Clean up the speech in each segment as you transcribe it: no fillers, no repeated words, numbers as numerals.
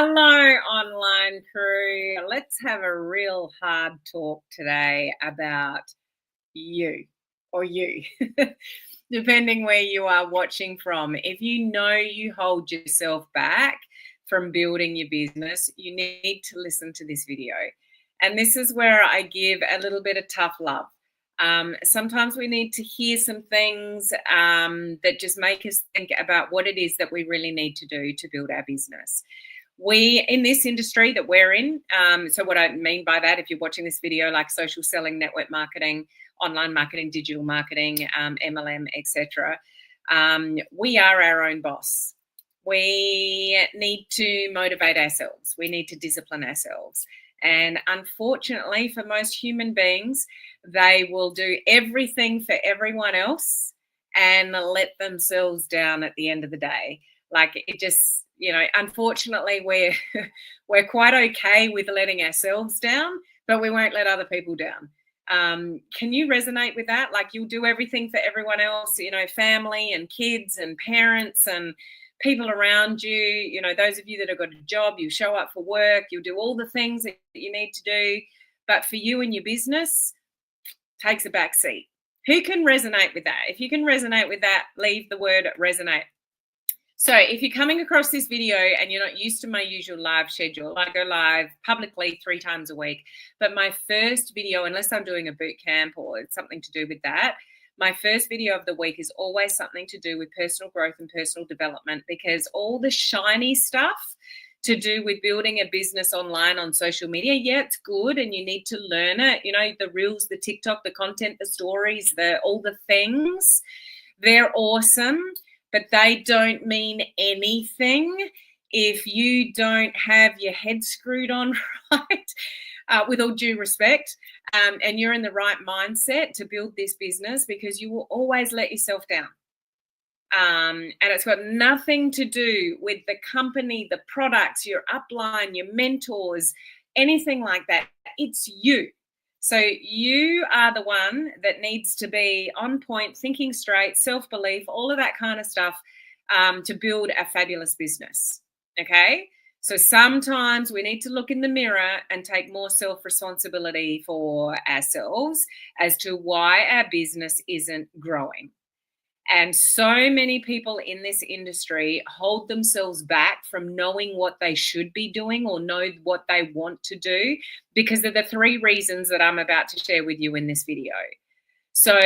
Hello, online crew. Let's have a real hard talk today about you or you, depending where you are watching from. If you know you hold yourself back from building your business, you need to listen to this video. And this is where I give a little bit of tough love. Sometimes we need to hear some things that just make us think about what it is that we really need to do to build our business. We, in this industry that we're in, so what I mean by that, if you're watching this video, like social selling, network marketing, online marketing, digital marketing, MLM, etc., we are our own boss. We need to motivate ourselves. We need to discipline ourselves. And unfortunately, for most human beings, they will do everything for everyone else and let themselves down at the end of the day. Like it just, unfortunately, we're quite okay with letting ourselves down, but we won't let other people down. Can you resonate with that? Like you'll do everything for everyone else, family and kids and parents and people around you, those of you that have got a job, you show up for work, you'll do all the things that you need to do. But for you and your business, takes a back seat. Who can resonate with that? If you can resonate with that, leave the word resonate. So if you're coming across this video and you're not used to my usual live schedule, I go live publicly 3 times a week. But my first video, unless I'm doing a boot camp or it's something to do with that, my first video of the week is always something to do with personal growth and personal development, because all the shiny stuff to do with building a business online on social media, yeah, it's good and you need to learn it. The reels, the TikTok, the content, the stories, all the things, they're awesome, but they don't mean anything if you don't have your head screwed on right, with all due respect, and you're in the right mindset to build this business, because you will always let yourself down. And it's got nothing to do with the company, the products, your upline, your mentors, anything like that. It's you. So you are the one that needs to be on point, thinking straight, self-belief, all of that kind of stuff, to build a fabulous business. Okay? So sometimes we need to look in the mirror and take more self-responsibility for ourselves as to why our business isn't growing. And so many people in this industry hold themselves back from knowing what they should be doing or know what they want to do because of the 3 reasons that I'm about to share with you in this video. So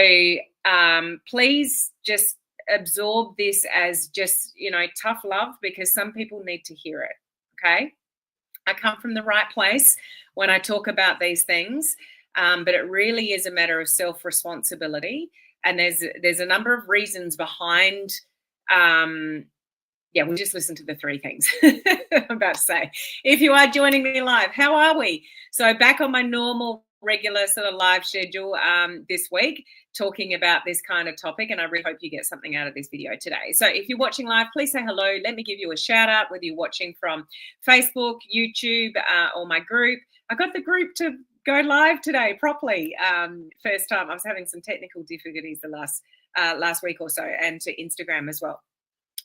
please just absorb this as just, tough love, because some people need to hear it, okay? I come from the right place when I talk about these things, but it really is a matter of self-responsibility. And there's a number of reasons behind, we'll just listen to the 3 things I'm about to say. If you are joining me live, how are we? So back on my normal, regular sort of live schedule this week, talking about this kind of topic, and I really hope you get something out of this video today. So if you're watching live, please say hello. Let me give you a shout out, whether you're watching from Facebook, YouTube, or my group. I got the group to go live today properly. First time. I was having some technical difficulties the last week or so, and to Instagram as well.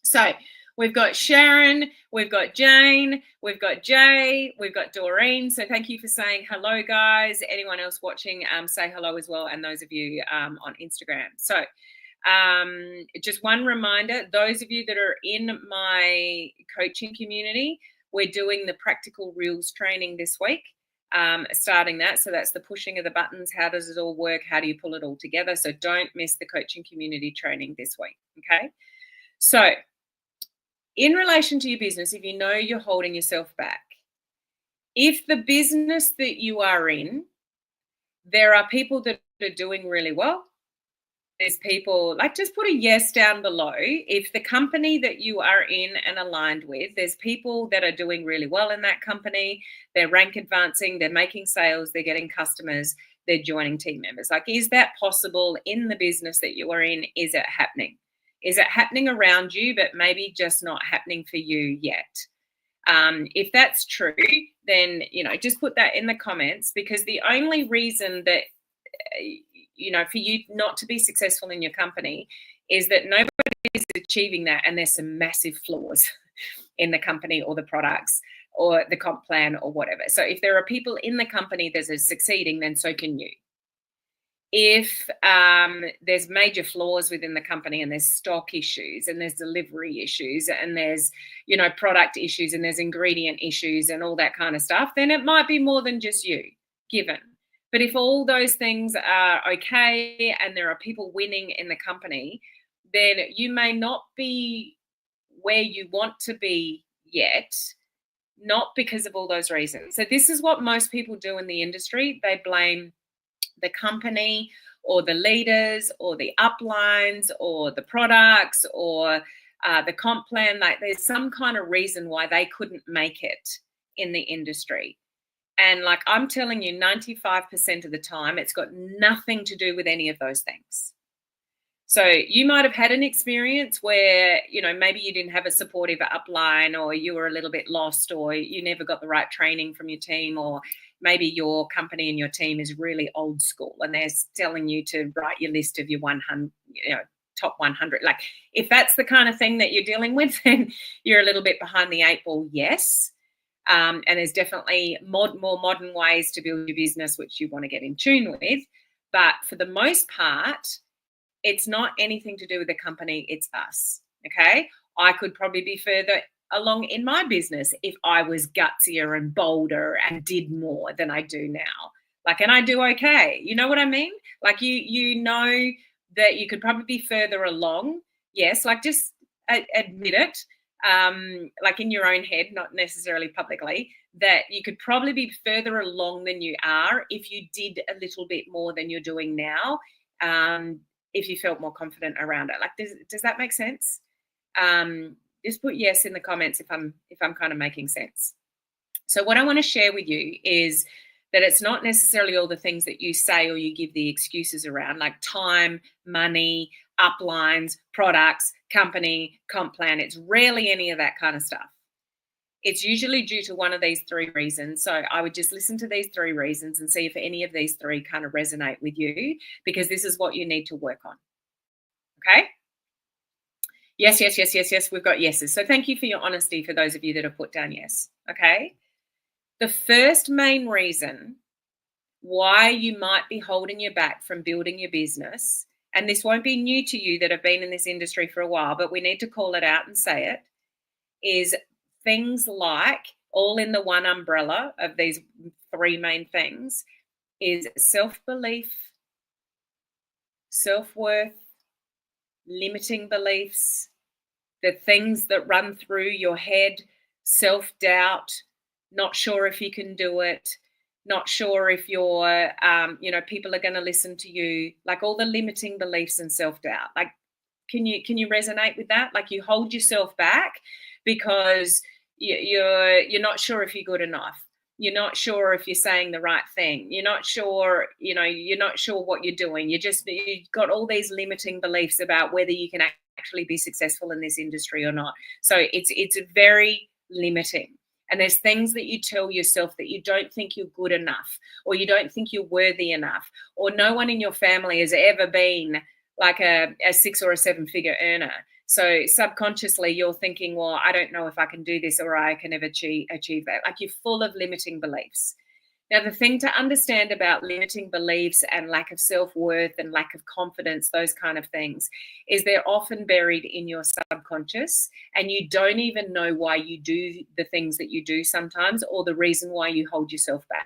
So we've got Sharon, we've got Jane, we've got Jay, we've got Doreen. So thank you for saying hello, guys. Anyone else watching, say hello as well, and those of you on Instagram. So just one reminder, those of you that are in my coaching community, we're doing the practical reels training this week. Starting that. So that's the pushing of the buttons. How does it all work? How do you pull it all together? So don't miss the coaching community training this week. Okay. So in relation to your business, if you know you're holding yourself back, if the business that you are in, there are people that are doing really well. There's people, like, just put a yes down below. If the company that you are in and aligned with, there's people that are doing really well in that company, they're rank advancing, they're making sales, they're getting customers, they're joining team members. Like, is that possible in the business that you are in? Is it happening? Is it happening around you, but maybe just not happening for you yet? If that's true, then, just put that in the comments, because the only reason that, for you not to be successful in your company is that nobody is achieving that, and there's some massive flaws. in the company or the products or the comp plan or whatever. So if there are people in the company that are succeeding, then so can you. If there's major flaws within the company and there's stock issues and there's delivery issues and there's, product issues and there's ingredient issues and all that kind of stuff, then it might be more than just you, given. But if all those things are okay and there are people winning in the company, then you may not be where you want to be yet, not because of all those reasons. So this is what most people do in the industry. They blame the company or the leaders or the uplines or the products or the comp plan. Like there's some kind of reason why they couldn't make it in the industry. And like I'm telling you, 95% of the time, it's got nothing to do with any of those things. So you might have had an experience where, maybe you didn't have a supportive upline, or you were a little bit lost, or you never got the right training from your team, or maybe your company and your team is really old school and they're telling you to write your list of your 100, top 100. Like if that's the kind of thing that you're dealing with, then you're a little bit behind the eight ball, yes. And there's definitely more modern ways to build your business, which you want to get in tune with. But for the most part, it's not anything to do with the company, it's us, okay? I could probably be further along in my business if I was gutsier and bolder and did more than I do now. Like, and I do okay. You know what I mean? Like you know that you could probably be further along. Yes, like just admit it, like in your own head, not necessarily publicly, that you could probably be further along than you are if you did a little bit more than you're doing now. If you felt more confident around it. Like, does that make sense? Just put yes in the comments if I'm kind of making sense. So what I want to share with you is that it's not necessarily all the things that you say or you give the excuses around, like time, money, uplines, products, company, comp plan. It's rarely any of that kind of stuff. It's usually due to one of these three reasons. So I would just listen to these three reasons and see if any of these three kind of resonate with you, because this is what you need to work on. Okay? Yes. We've got yeses. So thank you for your honesty for those of you that have put down yes. Okay? The first main reason why you might be holding you back from building your business, and this won't be new to you that have been in this industry for a while, but we need to call it out and say it, is things like, all in the one umbrella of these three main things, is self-belief, self-worth, limiting beliefs, the things that run through your head, self-doubt, not sure if you can do it, not sure if you're, people are going to listen to you, like all the limiting beliefs and self-doubt. Like, can you resonate with that? Like you hold yourself back because you're not sure if you're good enough. You're not sure if you're saying the right thing. You're not sure, you're not sure what you're doing. You've got all these limiting beliefs about whether you can actually be successful in this industry or not. So it's very limiting. And there's things that you tell yourself that you don't think you're good enough, or you don't think you're worthy enough, or no one in your family has ever been like a 6 or a 7 figure earner. So subconsciously you're thinking, well, I don't know if I can do this or I can ever achieve that. Like you're full of limiting beliefs. Now, the thing to understand about limiting beliefs and lack of self-worth and lack of confidence, those kind of things, is they're often buried in your subconscious, and you don't even know why you do the things that you do sometimes, or the reason why you hold yourself back.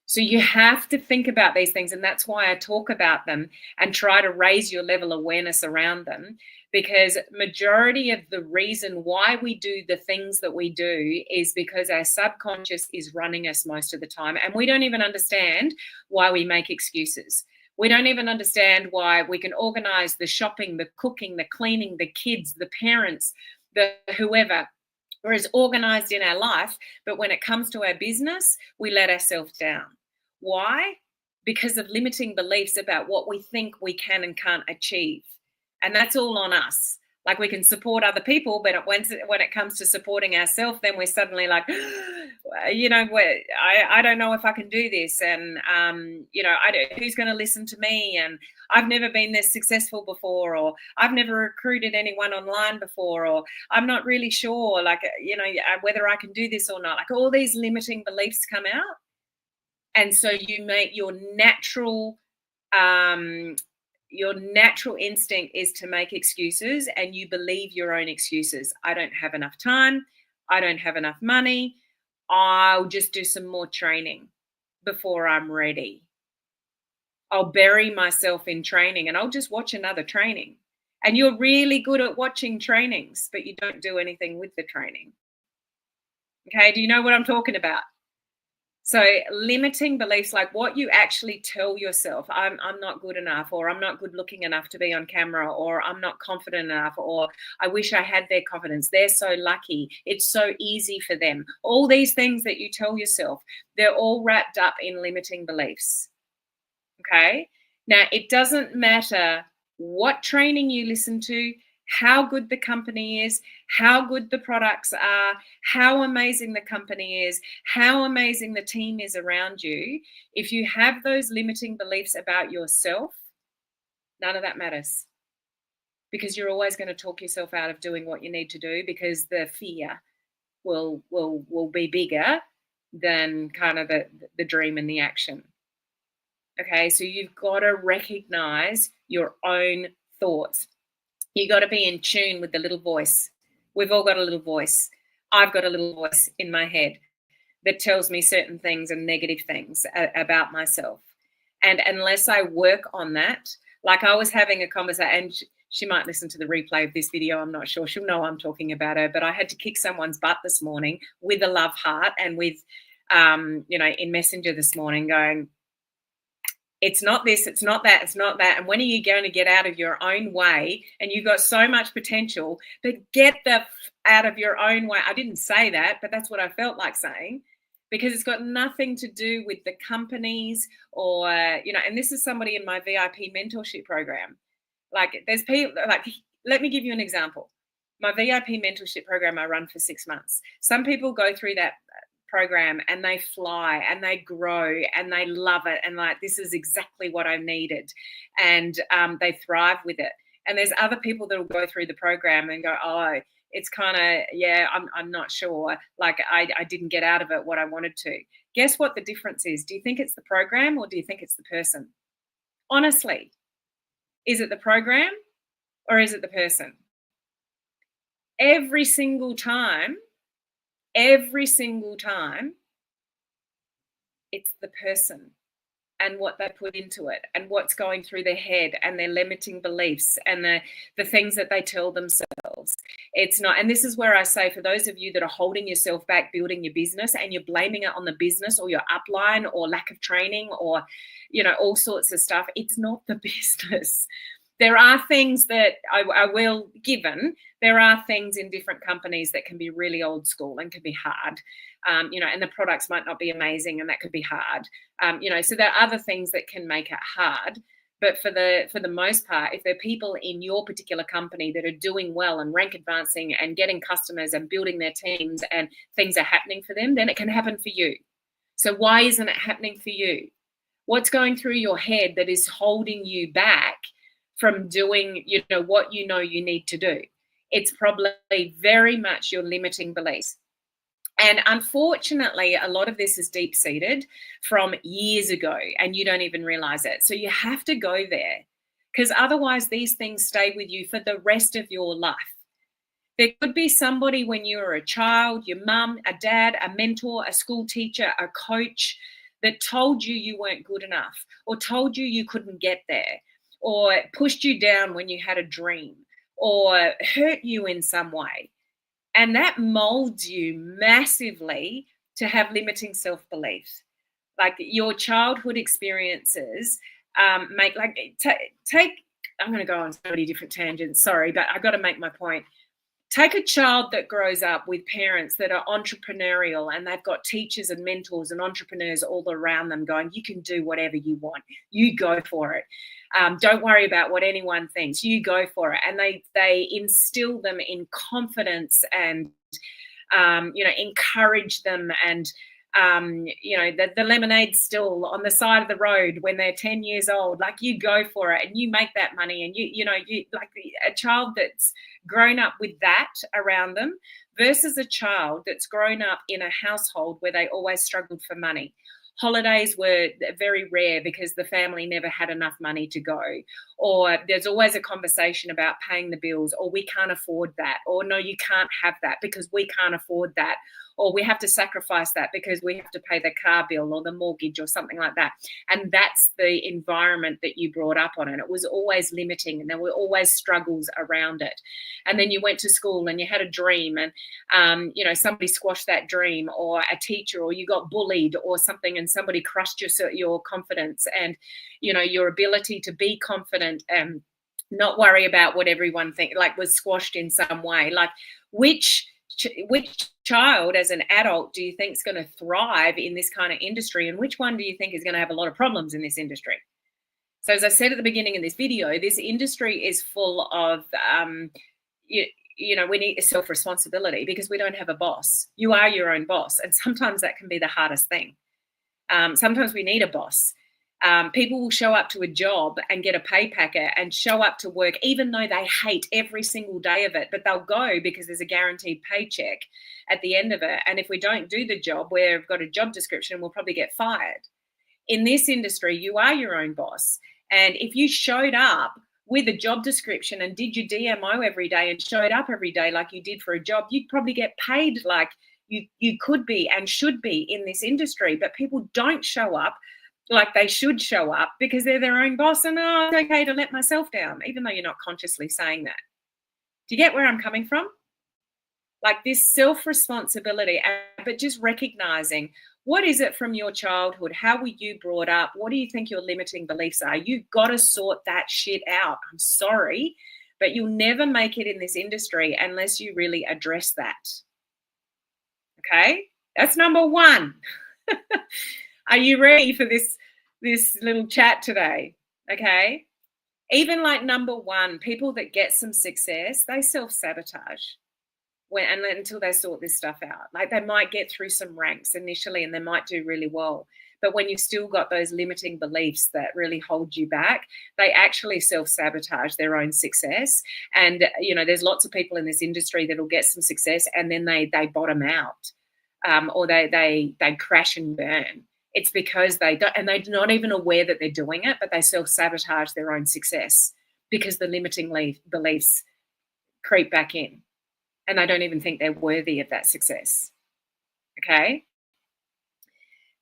So you have to think about these things, and that's why I talk about them and try to raise your level of awareness around them, because majority of the reason why we do the things that we do is because our subconscious is running us most of the time, and we don't even understand why we make excuses. We don't even understand why we can organize the shopping, the cooking, the cleaning, the kids, the parents, the whoever. We're as organized in our life, but when it comes to our business, we let ourselves down. Why? Because of limiting beliefs about what we think we can and can't achieve. And that's all on us. Like we can support other people, but when it comes to supporting ourselves, then we're suddenly like, I don't know if I can do this, and who's going to listen to me, and I've never been this successful before, or I've never recruited anyone online before, or I'm not really sure, whether I can do this or not. Like, all these limiting beliefs come out, and so you make your natural instinct is to make excuses, and you believe your own excuses. I don't have enough time. I don't have enough money. I'll just do some more training before I'm ready. I'll bury myself in training and I'll just watch another training. And you're really good at watching trainings, but you don't do anything with the training. Okay, do you know what I'm talking about? So limiting beliefs, like what you actually tell yourself, I'm not good enough, or I'm not good looking enough to be on camera, or I'm not confident enough, or I wish I had their confidence. They're so lucky. It's so easy for them. All these things that you tell yourself, they're all wrapped up in limiting beliefs. Okay. Now, it doesn't matter what training you listen to, how good the company is, how good the products are, how amazing the company is, how amazing the team is around you. If you have those limiting beliefs about yourself, none of that matters, because you're always going to talk yourself out of doing what you need to do, because the fear will be bigger than kind of the dream and the action. Okay, so you've got to recognize your own thoughts. You got to be in tune with the little voice. We've all got a little voice. I've got a little voice in my head that tells me certain things and negative things about myself. And unless I work on that, like I was having a conversation, and she might listen to the replay of this video, I'm not sure. She'll know I'm talking about her, but I had to kick someone's butt this morning with a love heart and with, in Messenger this morning going, it's not this, it's not that, it's not that. And when are you going to get out of your own way? And you've got so much potential, but get out of your own way. I didn't say that, but that's what I felt like saying, because it's got nothing to do with the companies or, and this is somebody in my VIP mentorship program. Like, there's people, like, let me give you an example. My VIP mentorship program I run for 6 months. Some people go through that program and they fly and they grow and they love it, and like, this is exactly what I needed, and they thrive with it. And there's other people that will go through the program and go, oh, it's kind of, yeah, I'm not sure, like I didn't get out of it what I wanted to. Guess what the difference is? Do you think it's the program, or do you think it's the person? Honestly, is it the program or is it the person? Every single time, it's the person and what they put into it and what's going through their head and their limiting beliefs and the things that they tell themselves. It's not, and this is where I say, for those of you that are holding yourself back building your business and you're blaming it on the business or your upline or lack of training or, all sorts of stuff, it's not the business. There are things that I will, given, there are things in different companies that can be really old school and can be hard, and the products might not be amazing and that could be hard, so there are other things that can make it hard. But for the most part, if there are people in your particular company that are doing well and rank advancing and getting customers and building their teams and things are happening for them, then it can happen for you. So why isn't it happening for you? What's going through your head that is holding you back from doing, what you need to do? It's probably very much your limiting beliefs. And unfortunately, a lot of this is deep-seated from years ago, and you don't even realize it. So you have to go there, because otherwise these things stay with you for the rest of your life. There could be somebody when you were a child, your mum, a dad, a mentor, a school teacher, a coach, that told you weren't good enough, or told you couldn't get there, or pushed you down when you had a dream, or hurt you in some way. And that molds you massively to have limiting self-belief. Like, your childhood experiences take, I'm going to go on so many different tangents, sorry, but I got to make my point. Take a child that grows up with parents that are entrepreneurial and they've got teachers and mentors and entrepreneurs all around them going, you can do whatever you want. You go for it. Don't worry about what anyone thinks. You go for it. And they instill them in confidence and encourage them. And the lemonade's still on the side of the road when they're 10 years old. Like, you go for it and you make that money, and you like a child that's grown up with that around them versus a child that's grown up in a household where they always struggled for money. Holidays were very rare because the family never had enough money to go, or there's always a conversation about paying the bills, or we can't afford that, or no, you can't have that because we can't afford that, or we have to sacrifice that because we have to pay the car bill or the mortgage or something like that. And that's the environment that you brought up on. And it was always limiting, and there were always struggles around it. And then you went to school and you had a dream, and somebody squashed that dream, or a teacher, or you got bullied or something, and somebody crushed your confidence and your ability to be confident and not worry about what everyone thinks, like, was squashed in some way. Like, which child as an adult do you think is going to thrive in this kind of industry, and which one do you think is going to have a lot of problems in this industry? So as I said at the beginning of this video, this industry is full of we need self-responsibility, because we don't have a boss. You are your own boss, and sometimes that can be the hardest thing. Sometimes we need a boss. People will show up to a job and get a pay packet and show up to work even though they hate every single day of it, but they'll go because there's a guaranteed paycheck at the end of it. And if we don't do the job, we've got a job description, we'll probably get fired. In this industry, you are your own boss. And if you showed up with a job description and did your DMO every day and showed up every day like you did for a job, you'd probably get paid like you could be and should be in this industry. But people don't show up like they should show up because they're their own boss, and it's okay to let myself down, even though you're not consciously saying that. Do you get where I'm coming from? Like, this self-responsibility, but just recognizing, what is it from your childhood? How were you brought up? What do you think your limiting beliefs are? You've got to sort that shit out. I'm sorry, but you'll never make it in this industry unless you really address that. Okay? That's number one. Are you ready for this little chat today? Okay. Even like number one, people that get some success, they self-sabotage until they sort this stuff out. Like, they might get through some ranks initially and they might do really well. But when you've still got those limiting beliefs that really hold you back, they actually self-sabotage their own success. And, there's lots of people in this industry that'll get some success and then they bottom out, or they crash and burn. It's because they don't, and they're not even aware that they're doing it, but they self-sabotage their own success because the limiting beliefs creep back in, and they don't even think they're worthy of that success. Okay.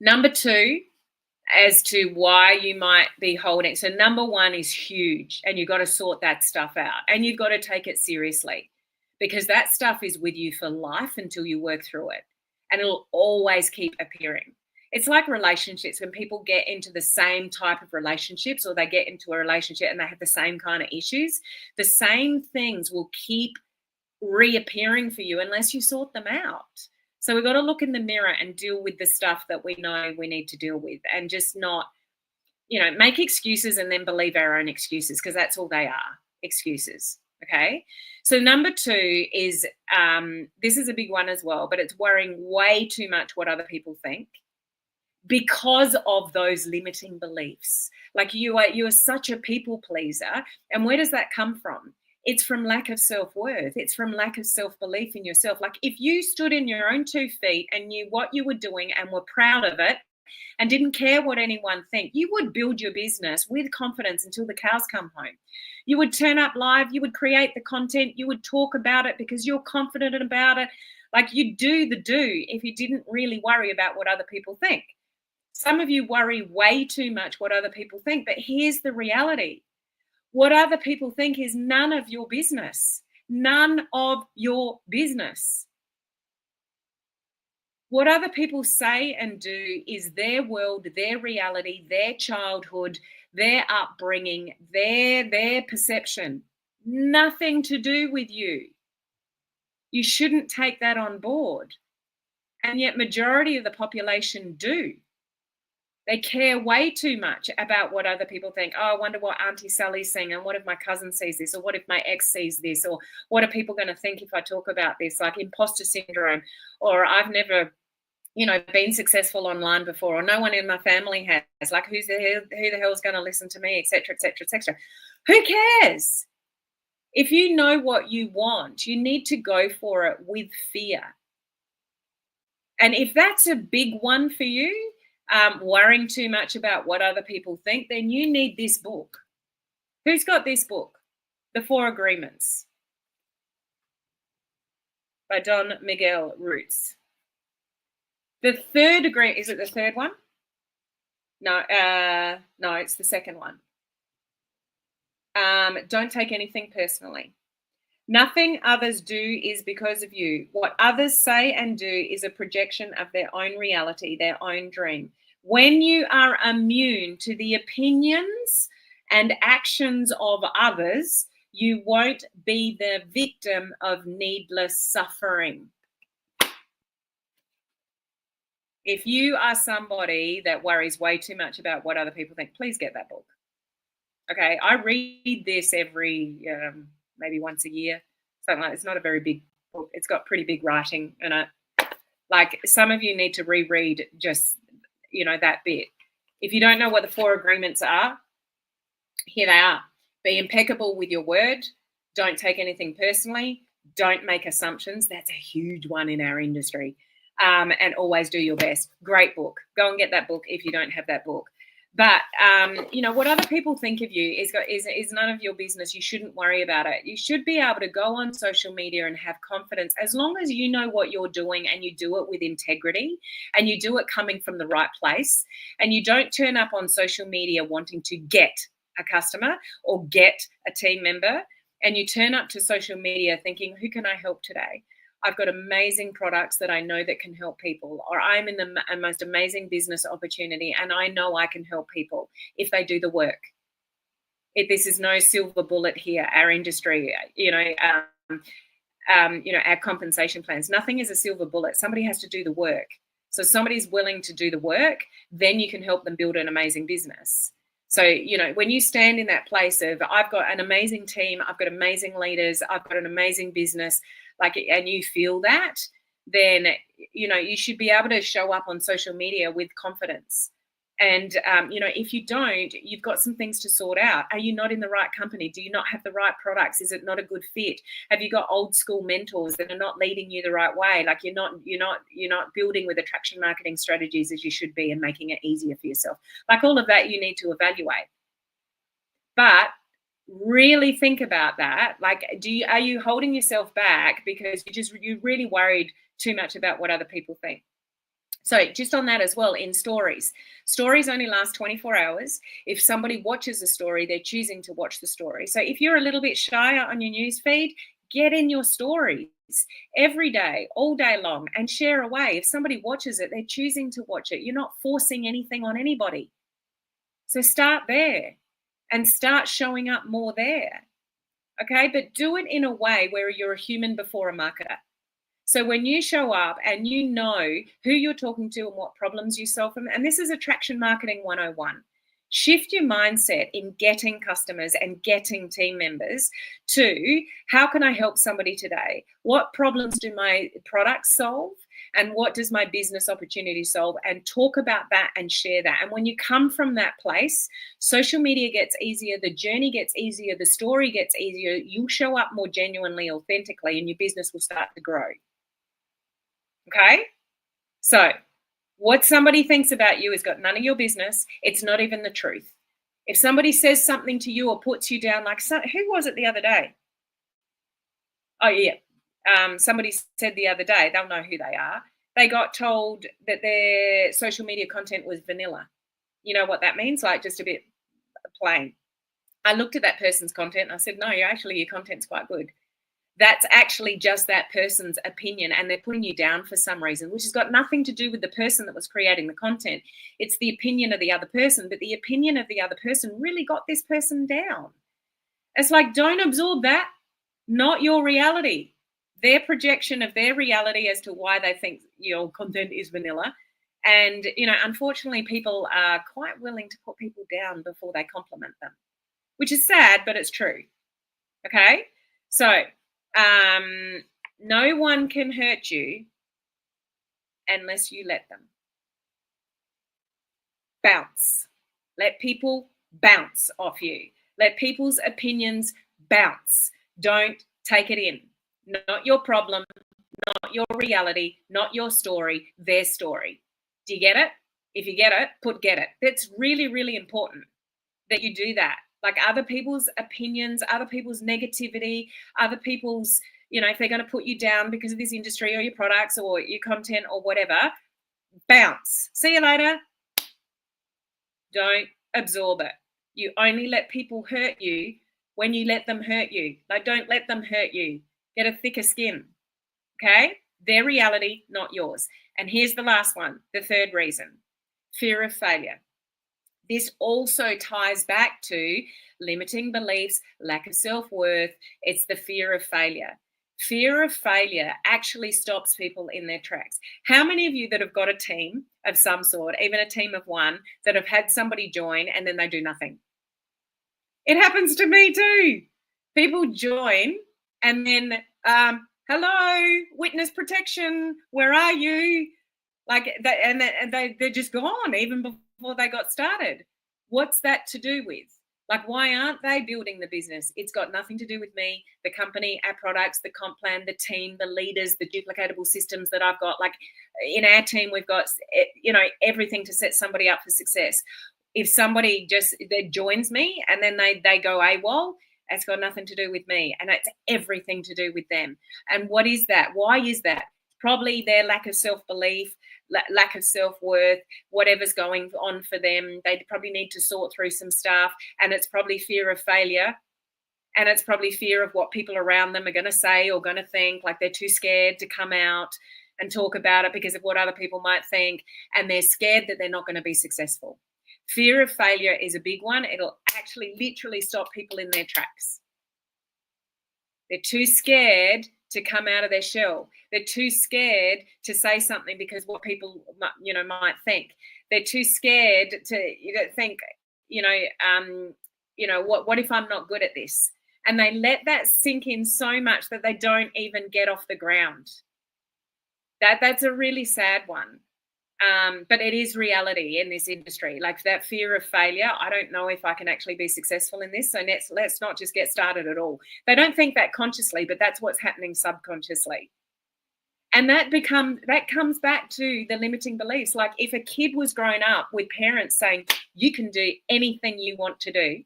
Number two, as to why you might be holding. So number one is huge, and you've got to sort that stuff out, and you've got to take it seriously, because that stuff is with you for life until you work through it, and it'll always keep appearing. It's like relationships. When people get into the same type of relationships, or they get into a relationship and they have the same kind of issues, the same things will keep reappearing for you unless you sort them out. So we've got to look in the mirror and deal with the stuff that we know we need to deal with, and just not, make excuses and then believe our own excuses, because that's all they are, excuses. Okay. So number two is, this is a big one as well, but it's worrying way too much what other people think, because of those limiting beliefs. Like, you are such a people pleaser. And where does that come from? It's from lack of self-worth. It's from lack of self-belief in yourself. Like, if you stood in your own 2 feet and knew what you were doing and were proud of it and didn't care what anyone think, you would build your business with confidence until the cows come home. You would turn up live, you would create the content, you would talk about it because you're confident about it. Like, you'd do the do if you didn't really worry about what other people think. Some of you worry way too much what other people think, but here's the reality. What other people think is none of your business. None of your business. What other people say and do is their world, their reality, their childhood, their upbringing, their perception. Nothing to do with you. You shouldn't take that on board. And yet majority of the population do. They care way too much about what other people think. Oh, I wonder what Auntie Sally's saying, and what if my cousin sees this, or what if my ex sees this, or what are people going to think if I talk about this, like imposter syndrome, or I've never, been successful online before, or no one in my family has. Like, who the hell is going to listen to me, etc., etc., etc. Who cares? If you know what you want, you need to go for it with fear. And if that's a big one for you, worrying too much about what other people think, then you need this book. Who's got this book? The Four Agreements by Don Miguel Ruiz. The third agreement, is it the third one? No, it's the second one. Don't take anything personally. Nothing others do is because of you. What others say and do is a projection of their own reality, their own dream. When you are immune to the opinions and actions of others, you won't be the victim of needless suffering. If you are somebody that worries way too much about what other people think, please get that book. Okay, I read this every maybe once a year, something like that. It's not a very big book. It's got pretty big writing in it. Like, some of you need to reread just, that bit. If you don't know what the Four Agreements are, here they are. Be impeccable with your word. Don't take anything personally. Don't make assumptions. That's a huge one in our industry. And always do your best. Great book. Go and get that book if you don't have that book. But, what other people think of you is none of your business. You shouldn't worry about it. You should be able to go on social media and have confidence, as long as you know what you're doing and you do it with integrity and you do it coming from the right place, and you don't turn up on social media wanting to get a customer or get a team member, and you turn up to social media thinking, who can I help today? I've got amazing products that I know that can help people, or I'm in the most amazing business opportunity and I know I can help people if they do the work. This is no silver bullet here. Our industry, our compensation plans, nothing is a silver bullet. Somebody has to do the work. So somebody's willing to do the work, then you can help them build an amazing business. So, when you stand in that place of, I've got an amazing team, I've got amazing leaders, I've got an amazing business, and you feel that, then, you should be able to show up on social media with confidence. And, if you don't, you've got some things to sort out. Are you not in the right company? Do you not have the right products? Is it not a good fit? Have you got old school mentors that are not leading you the right way? Like, you're not building with attraction marketing strategies as you should be and making it easier for yourself. Like, all of that you need to evaluate. But really think about that. Like, are you holding yourself back because you're really worried too much about what other people think? So just on that as well, in stories only last 24 hours. If somebody watches a story, they're choosing to watch the story. So if you're a little bit shyer on your news feed, get in your stories every day, all day long, and share away. If somebody watches it, they're choosing to watch it. You're not forcing anything on anybody. So start there and start showing up more there. Okay, but do it in a way where you're a human before a marketer. So when you show up and you know who you're talking to and what problems you solve them, and this is Attraction Marketing 101, shift your mindset in getting customers and getting team members to, how can I help somebody today? What problems do my products solve? And what does my business opportunity solve? And talk about that and share that. And when you come from that place, social media gets easier, the journey gets easier, the story gets easier, you'll show up more genuinely, authentically, and your business will start to grow. Okay? So what somebody thinks about you has got none of your business. It's not even the truth. If somebody says something to you or puts you down, like, who was it the other day? Oh, yeah. Somebody said the other day, they'll know who they are. They got told that their social media content was vanilla. You know what that means? Like, just a bit plain. I looked at that person's content and I said, no, your content's quite good. That's actually just that person's opinion, and they're putting you down for some reason, which has got nothing to do with the person that was creating the content. It's the opinion of the other person, but the opinion of the other person really got this person down. It's like, don't absorb that. Not your reality. Their projection of their reality as to why they think your content is vanilla, And, unfortunately, people are quite willing to put people down before they compliment them, which is sad, but it's true. Okay? So, no one can hurt you unless you let them. Bounce. Let people bounce off you. Let people's opinions bounce. Don't take it in. Not your problem, not your reality, not your story, their story. Do you get it? If you get it, put get it. That's really, really important that you do that. Like other people's opinions, other people's negativity, other people's, if they're going to put you down because of this industry or your products or your content or whatever, bounce. See you later. Don't absorb it. You only let people hurt you when you let them hurt you. Like, don't let them hurt you. Get a thicker skin. Okay? Their reality, not yours. And here's the last one, the third reason, fear of failure. This also ties back to limiting beliefs, lack of self-worth. It's the fear of failure. Fear of failure actually stops people in their tracks. How many of you that have got a team of some sort, even a team of one, that have had somebody join and then they do nothing? It happens to me too. People join and then, hello, witness protection, where are you? Like that, and they're just gone even before they got started. What's that to do with? Like, why aren't they building the business? It's got nothing to do with me, the company, our products, the comp plan, the team, the leaders, the duplicatable systems that I've got. Like in our team, we've got, everything to set somebody up for success. If somebody just joins me and then they go AWOL, it's got nothing to do with me, and it's everything to do with them. And what is that? Why is that? Probably their lack of self-belief, lack of self-worth, whatever's going on for them. They probably need to sort through some stuff, and it's probably fear of failure, and it's probably fear of what people around them are going to say or going to think. Like they're too scared to come out and talk about it because of what other people might think, and they're scared that they're not going to be successful. Fear of failure is a big one. It'll actually literally stop people in their tracks. They're too scared to come out of their shell. They're too scared to say something because what people, might think. They're too scared to think, what if I'm not good at this? And they let that sink in so much that they don't even get off the ground. That's a really sad one. But it is reality in this industry. Like that fear of failure, I don't know if I can actually be successful in this. So let's not just get started at all. They don't think that consciously, but that's what's happening subconsciously. And that comes back to the limiting beliefs. Like if a kid was grown up with parents saying, you can do anything you want to do,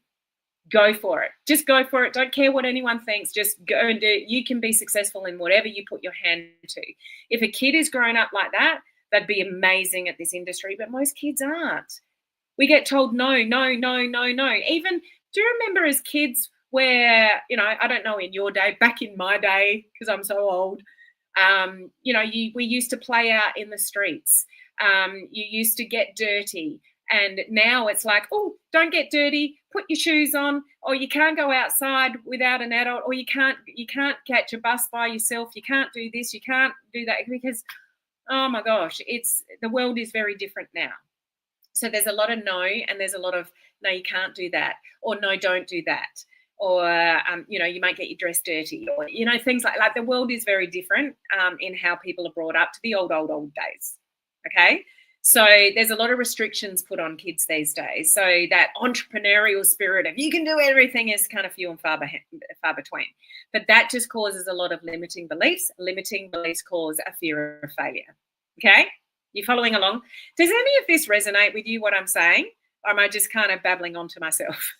go for it. Just go for it. Don't care what anyone thinks. Just go and do it. You can be successful in whatever you put your hand to. If a kid is grown up like that, they'd be amazing at this industry, but most kids aren't. We get told no, no, no, no, no. Even, do you remember as kids where, I don't know in your day, back in my day, because I'm so old, we used to play out in the streets. You used to get dirty. And now it's like, oh, don't get dirty, put your shoes on, or you can't go outside without an adult, or you can't catch a bus by yourself, you can't do this, you can't do that, because oh my gosh, the world is very different now. So there's a lot of no, and there's a lot of no, you can't do that, or no, don't do that, or you might get your dress dirty, or things like the world is very different in how people are brought up to the old days. Okay, so there's a lot of restrictions put on kids these days. So that entrepreneurial spirit of you can do everything is kind of few and far between. But that just causes a lot of limiting beliefs. Limiting beliefs cause a fear of failure. Okay? You following along? Does any of this resonate with you, what I'm saying? Or am I just kind of babbling on to myself?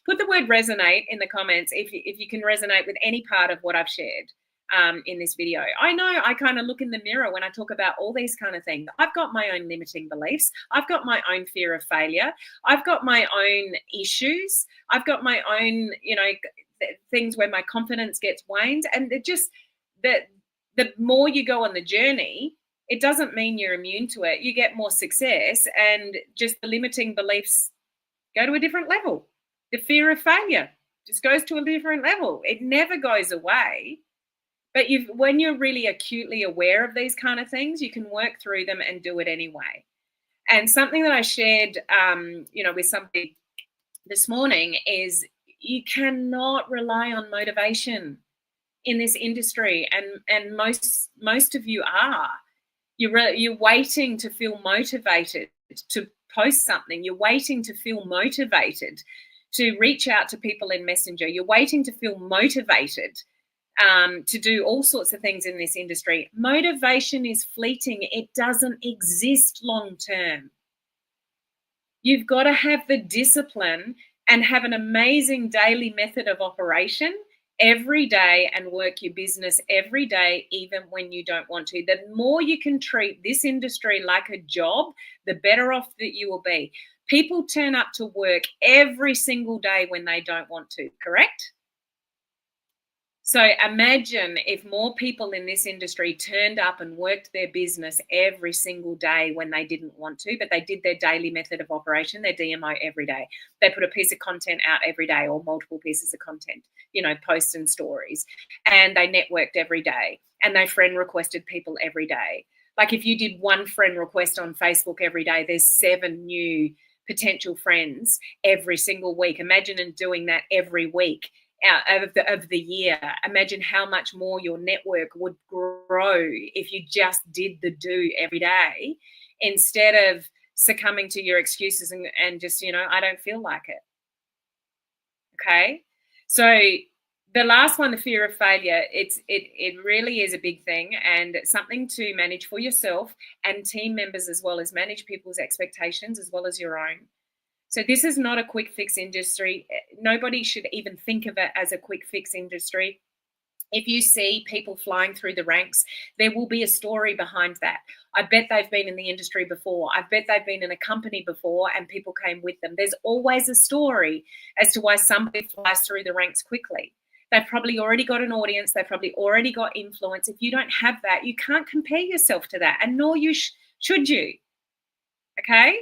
Put the word resonate in the comments if you can resonate with any part of what I've shared in this video. I know I kind of look in the mirror when I talk about all these kind of things. I've got my own limiting beliefs. I've got my own fear of failure. I've got my own issues. I've got my own, things where my confidence gets waned. And it just, the more you go on the journey, it doesn't mean you're immune to it. You get more success, and just the limiting beliefs go to a different level. The fear of failure just goes to a different level. It never goes away. But when you're really acutely aware of these kind of things, you can work through them and do it anyway. And something that I shared, with somebody this morning is you cannot rely on motivation in this industry, and most of you are. You're waiting to feel motivated to post something. You're waiting to feel motivated to reach out to people in Messenger. You're waiting to feel motivated to do all sorts of things in this industry. Motivation is fleeting. It doesn't exist long term. You've got to have the discipline and have an amazing daily method of operation every day and work your business every day, even when you don't want to. The more you can treat this industry like a job, the better off that you will be. People turn up to work every single day when they don't want to, correct? So imagine if more people in this industry turned up and worked their business every single day when they didn't want to, but they did their daily method of operation, their DMO every day. They put a piece of content out every day or multiple pieces of content, posts and stories, and they networked every day and they friend requested people every day. Like if you did one friend request on Facebook every day, there's 7 new potential friends every single week. Imagine doing that every week out of the year. Imagine how much more your network would grow if you just did the do every day instead of succumbing to your excuses and just, I don't feel like it. Okay. So the last one, the fear of failure, it really is a big thing and something to manage for yourself and team members, as well as manage people's expectations as well as your own. So this is not a quick fix industry. Nobody should even think of it as a quick fix industry. If you see people flying through the ranks, there will be a story behind that. I bet they've been in the industry before. I bet they've been in a company before and people came with them. There's always a story as to why somebody flies through the ranks quickly. They've probably already got an audience. They've probably already got influence. If you don't have that, you can't compare yourself to that, and nor should you. Okay?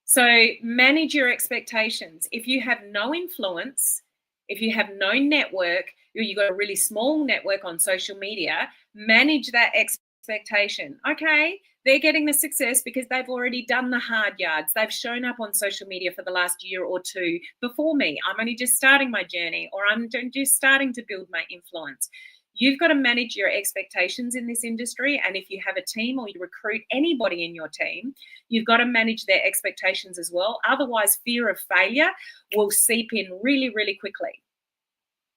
So manage your expectations. If you have no influence, if you have no network, you've got a really small network on social media, manage that expectation. Okay, they're getting the success because they've already done the hard yards. They've shown up on social media for the last year or two before me. I'm only just starting my journey, or I'm just starting to build my influence. You've got to manage your expectations in this industry. And if you have a team or you recruit anybody in your team, you've got to manage their expectations as well. Otherwise, fear of failure will seep in really, really quickly.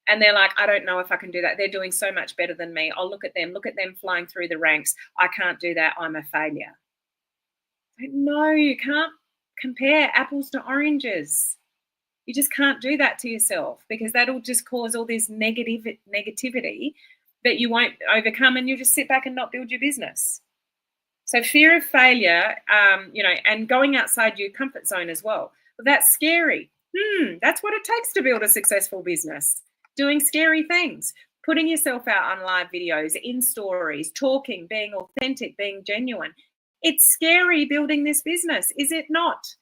And they're like, I don't know if I can do that. They're doing so much better than me. I'll look at them flying through the ranks. I can't do that. I'm a failure. No, you can't compare apples to oranges. You just can't do that to yourself, because that'll just cause all this negativity that you won't overcome, and you'll just sit back and not build your business. So fear of failure, and going outside your comfort zone as well. Well, that's scary. That's what it takes to build a successful business. Doing scary things, putting yourself out on live videos, in stories, talking, being authentic, being genuine. It's scary building this business, is it not?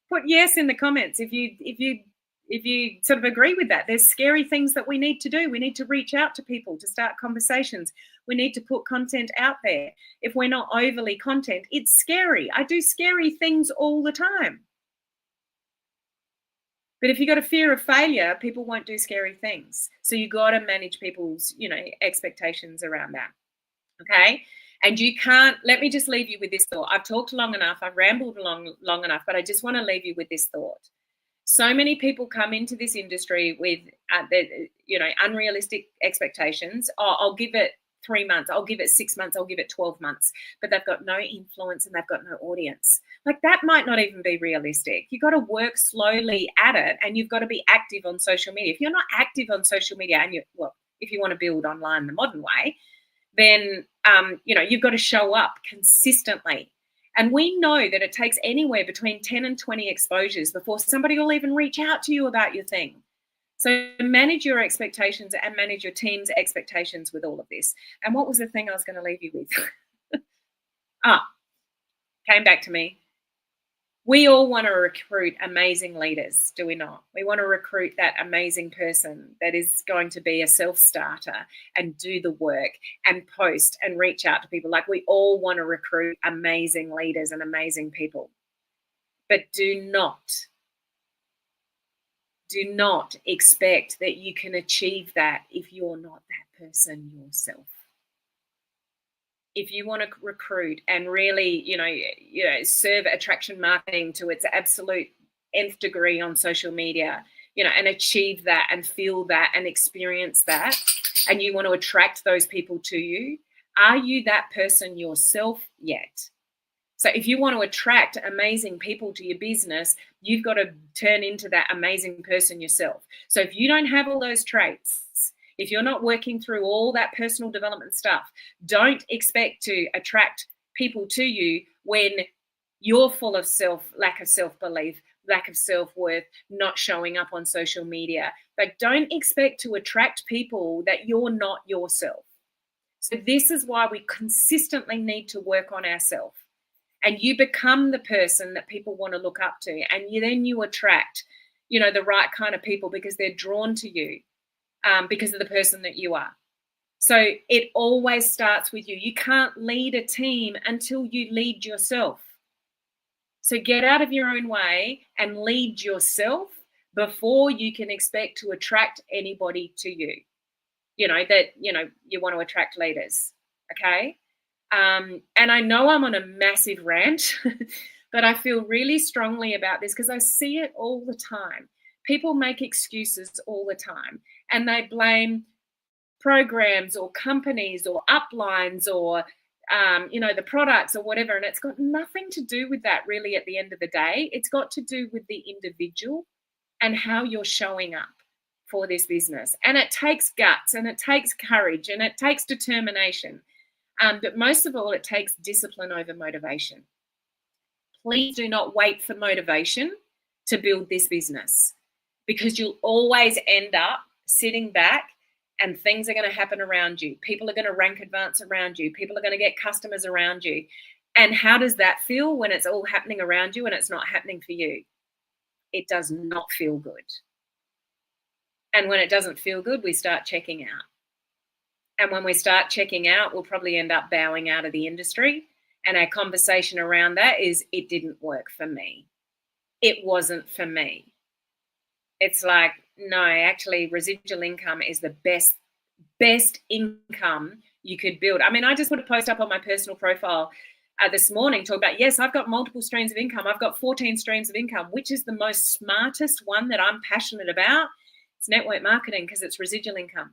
Put yes in the comments if you sort of agree with that. There's scary things that we need to do. We need to reach out to people to start conversations. We need to put content out there. If we're not overly content, it's scary. I do scary things all the time. But if you've got a fear of failure, people won't do scary things. So you got to manage people's, expectations around that. Okay. And you can't, let me just leave you with this thought. I've talked long enough. I've rambled long enough, but I just want to leave you with this thought. So many people come into this industry with, unrealistic expectations. Oh, I'll give it 3 months. I'll give it 6 months. I'll give it 12 months. But they've got no influence and they've got no audience. Like, that might not even be realistic. You've got to work slowly at it, and you've got to be active on social media. If you're not active on social media, and if you want to build online the modern way, then, you've got to show up consistently. And we know that it takes anywhere between 10 and 20 exposures before somebody will even reach out to you about your thing. So manage your expectations and manage your team's expectations with all of this. And what was the thing I was going to leave you with? Came back to me. We all want to recruit amazing leaders, do we not? We want to recruit that amazing person that is going to be a self-starter and do the work and post and reach out to people. Like, we all want to recruit amazing leaders and amazing people. But do not expect that you can achieve that if you're not that person yourself. If you want to recruit and really, serve attraction marketing to its absolute nth degree on social media, and achieve that and feel that and experience that, and you want to attract those people to you, are you that person yourself yet? So if you want to attract amazing people to your business, you've got to turn into that amazing person yourself. So if you don't have all those traits, if you're not working through all that personal development stuff, don't expect to attract people to you when you're full of lack of self-belief, lack of self-worth, not showing up on social media. But don't expect to attract people that you're not yourself. So this is why we consistently need to work on ourselves. And you become the person that people want to look up to. And then you attract, the right kind of people because they're drawn to you. Because of the person that you are. So it always starts with you. You can't lead a team until you lead yourself. So get out of your own way and lead yourself before you can expect to attract anybody to you. You want to attract leaders. Okay. And I know I'm on a massive rant, but I feel really strongly about this because I see it all the time. People make excuses all the time and they blame programs or companies or uplines or, the products or whatever. And it's got nothing to do with that really at the end of the day. It's got to do with the individual and how you're showing up for this business. And it takes guts and it takes courage and it takes determination. But most of all, it takes discipline over motivation. Please do not wait for motivation to build this business, because you'll always end up sitting back and things are going to happen around you. People are going to rank advance around you. People are going to get customers around you. And how does that feel when it's all happening around you and it's not happening for you? It does not feel good. And when it doesn't feel good, we start checking out. And when we start checking out, we'll probably end up bowing out of the industry. And our conversation around that is, it didn't work for me. It wasn't for me. It's like, no, actually residual income is the best income you could build. I mean, I just put a post up on my personal profile this morning talking about, yes, I've got multiple streams of income. I've got 14 streams of income. Which is the most smartest one that I'm passionate about? It's network marketing, because it's residual income.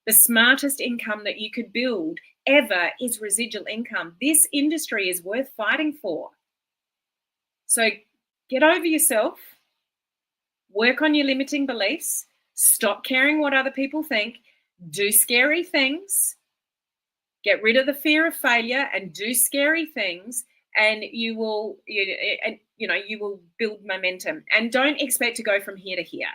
The smartest income that you could build ever is residual income. This industry is worth fighting for. So get over yourself. Work on your limiting beliefs. Stop caring what other people think. Do scary things. Get rid of the fear of failure and do scary things, and you will build momentum. And don't expect to go from here to here.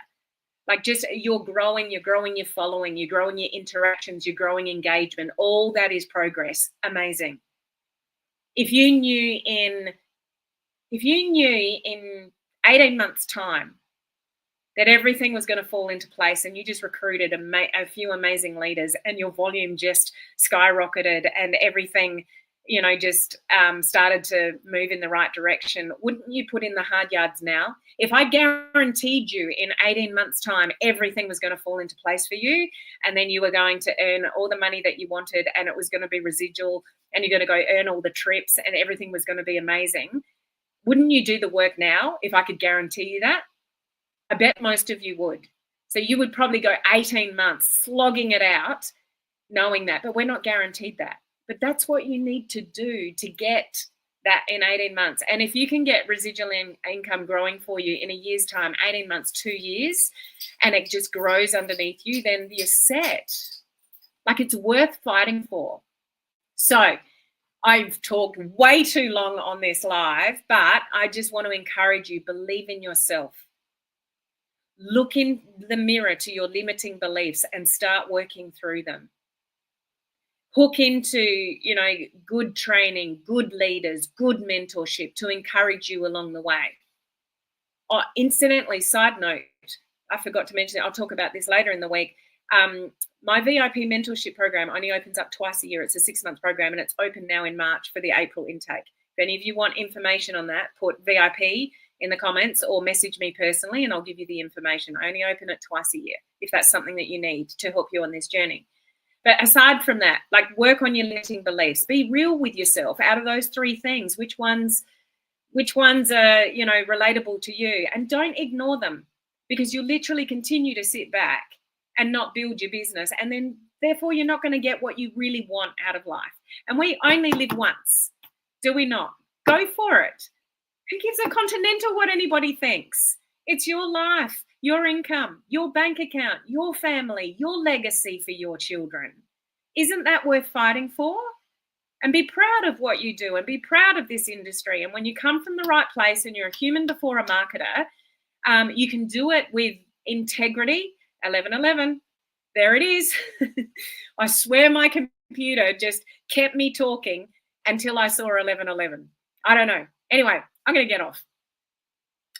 Like, just you're growing your following, you're growing your interactions, you're growing engagement. All that is progress. Amazing. If you knew in 18 months' time that everything was going to fall into place and you just recruited a few amazing leaders and your volume just skyrocketed and everything, just started to move in the right direction, wouldn't you put in the hard yards now? If I guaranteed you in 18 months' time everything was going to fall into place for you, and then you were going to earn all the money that you wanted and it was going to be residual and you're going to go earn all the trips and everything was going to be amazing, wouldn't you do the work now if I could guarantee you that? I bet most of you would. So you would probably go 18 months slogging it out knowing that, but we're not guaranteed that. But that's what you need to do to get that in 18 months. And if you can get residual income growing for you in a year's time, 18 months, 2 years, and it just grows underneath you, then you're set. Like, it's worth fighting for. So I've talked way too long on this live, but I just want to encourage you, believe in yourself. Look in the mirror to your limiting beliefs and start working through them. hook into, good training, good leaders, good mentorship to encourage you along the way. Oh, incidentally, side note, I forgot to mention it. I'll talk about this later in the week. My VIP mentorship program only opens up twice a year. It's a 6-month program, and it's open now in March for the April intake. If any of you want information on that, put VIP in the comments or message me personally, and I'll give you the information. I only open it twice a year if that's something that you need to help you on this journey. But aside from that, like, work on your limiting beliefs. Be real with yourself. Out of those 3 things, which ones are, relatable to you, and don't ignore them, because you'll literally continue to sit back and not build your business. And then therefore you're not going to get what you really want out of life. And we only live once, do we not? Go for it. Who gives a continental what anybody thinks? It's your life, your income, your bank account, your family, your legacy for your children. Isn't that worth fighting for? And be proud of what you do, and be proud of this industry. And when you come from the right place and you're a human before a marketer, you can do it with integrity. 11:11, there it is. I swear my computer just kept me talking until I saw 11:11. I don't know. Anyway, I'm going to get off.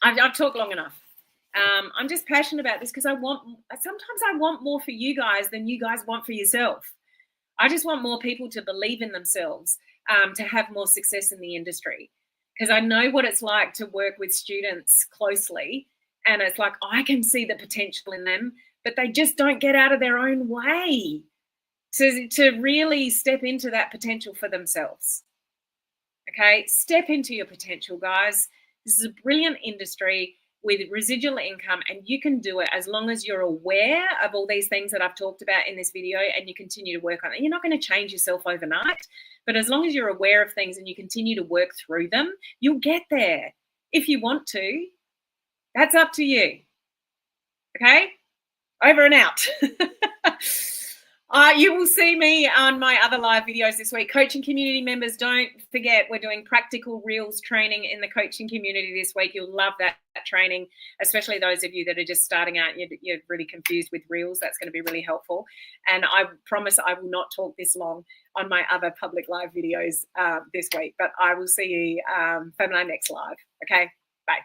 I've talked long enough. I'm just passionate about this because sometimes I want more for you guys than you guys want for yourself. I just want more people to believe in themselves, to have more success in the industry, because I know what it's like to work with students closely, and it's like I can see the potential in them, but they just don't get out of their own way to really step into that potential for themselves. Okay, step into your potential, guys. This is a brilliant industry with residual income, and you can do it as long as you're aware of all these things that I've talked about in this video and you continue to work on it. You're not going to change yourself overnight, but as long as you're aware of things and you continue to work through them, you'll get there. If you want to, that's up to you. Okay? Over and out. You will see me on my other live videos this week. Coaching community members, don't forget, we're doing practical reels training in the coaching community this week. You'll love that training, especially those of you that are just starting out. You're really confused with reels. That's going to be really helpful. And I promise I will not talk this long on my other public live videos this week. But I will see you for my next live. Okay, bye.